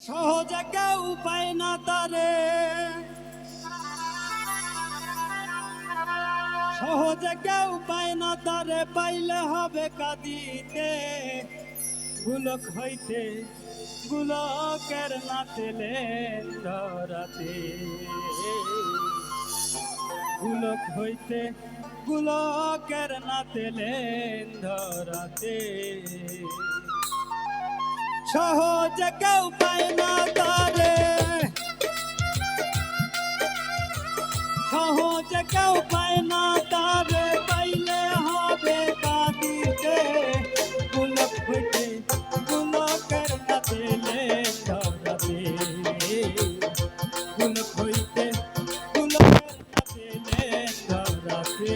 সহজে কেউ পায় না তারে, সহজে কেউ পায় না তারে, পাইলে হবে কাঁদিতে। গুলক হইতে গুলকের নাচলে ধরাতে, গুলক হইতে গুলকের নাচলে ধরাতে। সহজে কেউ পায় না তারে, সহজে কেউ পায় না তারে, পাইলে হবে কাঁদিতে। গুলক হইতে গুলকের নাচলে ধরাতে, গুলক হইতে গুলকের নাচলে ধরাতে।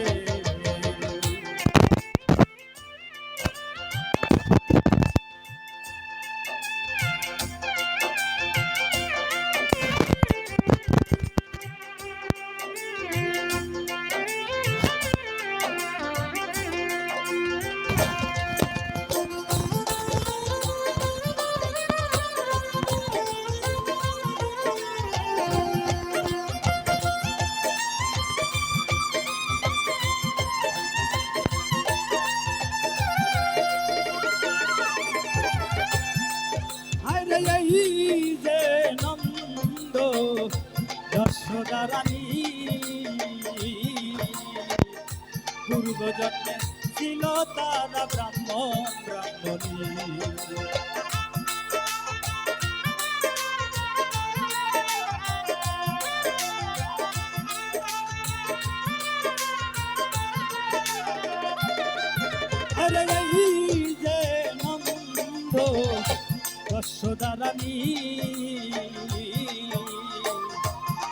এই যে নন্দ যশোদা রানী, পূর্ব জন্মে ছিল তারা ব্রাহ্মণ ব্রাহ্মণী। আরে এই যে নন্দ যশোদা রানী,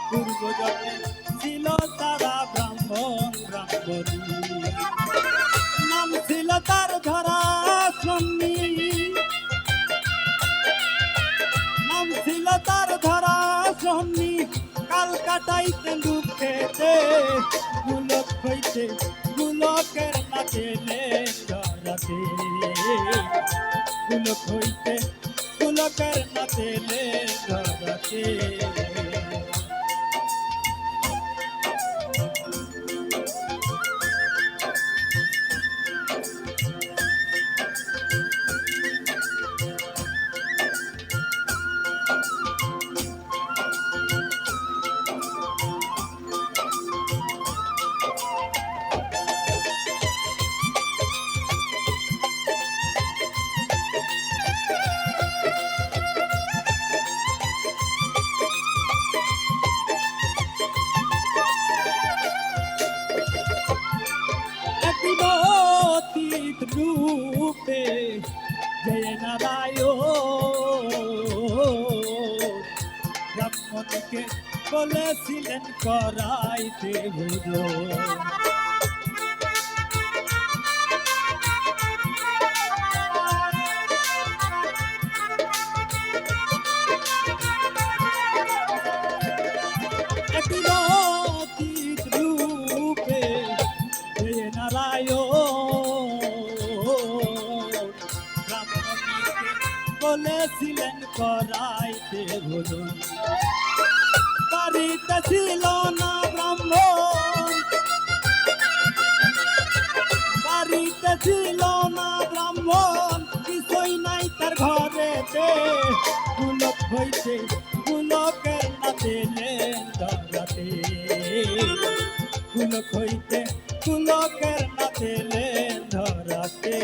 পূর্ব জন্মে ছিল তারা ব্রাহ্মণ ব্রাহ্মণী। নাম ছিল তার ধরা সন্নি, নাম ছিল তার ধরা সন্নি। কাল কাটাইতে দুঃখেতে, গুলক হইতে গুলকের নাচলে ধরাতে, গুলক হইতে গুলকের নাচলে ধরাতে। রূপে জয় নারায়ণ, ব্রাহ্মণকে বলেছিলেন করাইতে ভোজন। অতীত রূপে জয় নারায়ণ, বলেছিলেন করাইতে ভোজন। বাড়িতে ছিল না ব্রাহ্মণ, বাড়িতে ছিল না ব্রাহ্মণ, কিছুই নাই তার ঘরেতে। গুলক হইতে গুলকের নাচলে ধরাতে, গুলক হইতে গুলকের নাচলে ধরাতে।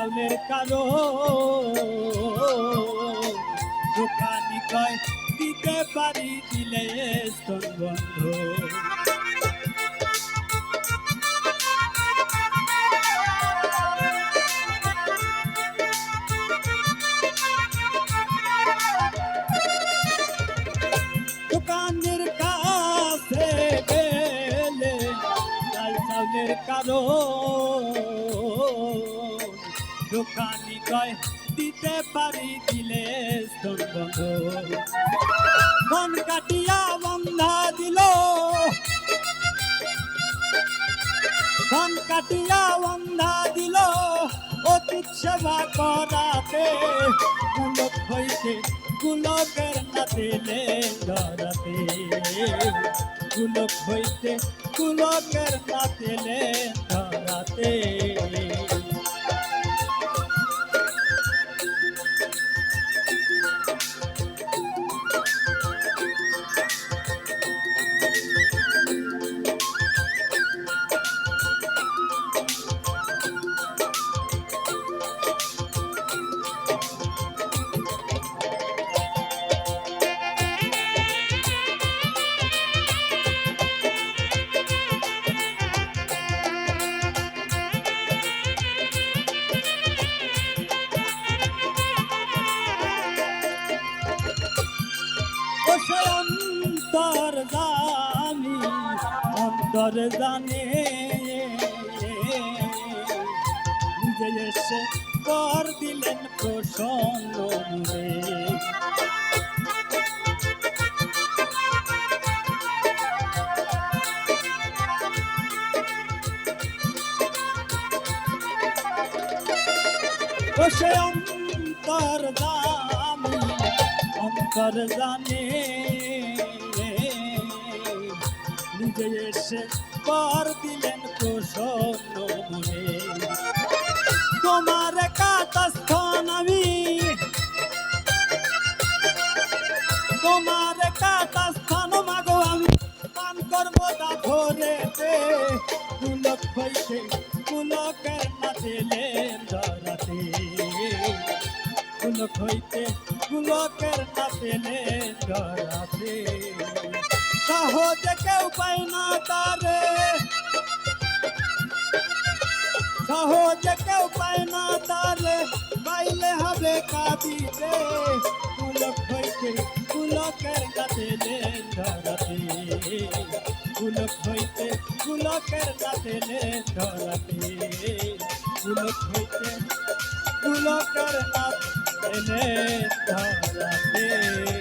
চাউলের কারো দোকানি কয় দিতে পারি দিলে স্তন বন্ধ দোকানের কাছে গেলে চাল চাউলের কারো দোকানি কয় দিতে পারি দিলে স্তন বন্ধ মন কাটিয়া বন্ধা দিল মন কাটিয়া বন্ধা দিল অতীত সেবা করাতে পুলক হইতে পুলকের নাতিলে ধরাতে পুলক হইতে পুলকের নাতিলে ধরাতে অন্তর জানি অন্তর জানে নিজে এসে কর দিলেন প্রসন্ন মনে সে অন্তর জানি অন্তর জানে নিজে এসে কর দিলেন প্রসন্ন মনে তোমার কাতস্থন আমি তোমার কাতস্থন মাগো আমি পান করবো তা ধরেতে পুলক হইতে পুলকের না দিলেন ধরাতে পুলক হইতে পুলকের না দিলেন ধরাতে সহজে কেউ পায় না তারে সহজে কেউ পায় না তারে পাইলে হবে কাঁদিতে পুলক হইতে পুলকের কাছে ধরাতে পুলক হইতে পুলকের কাছে ধরাতে পুলক হইতে পুলকের কাছে ধরাতে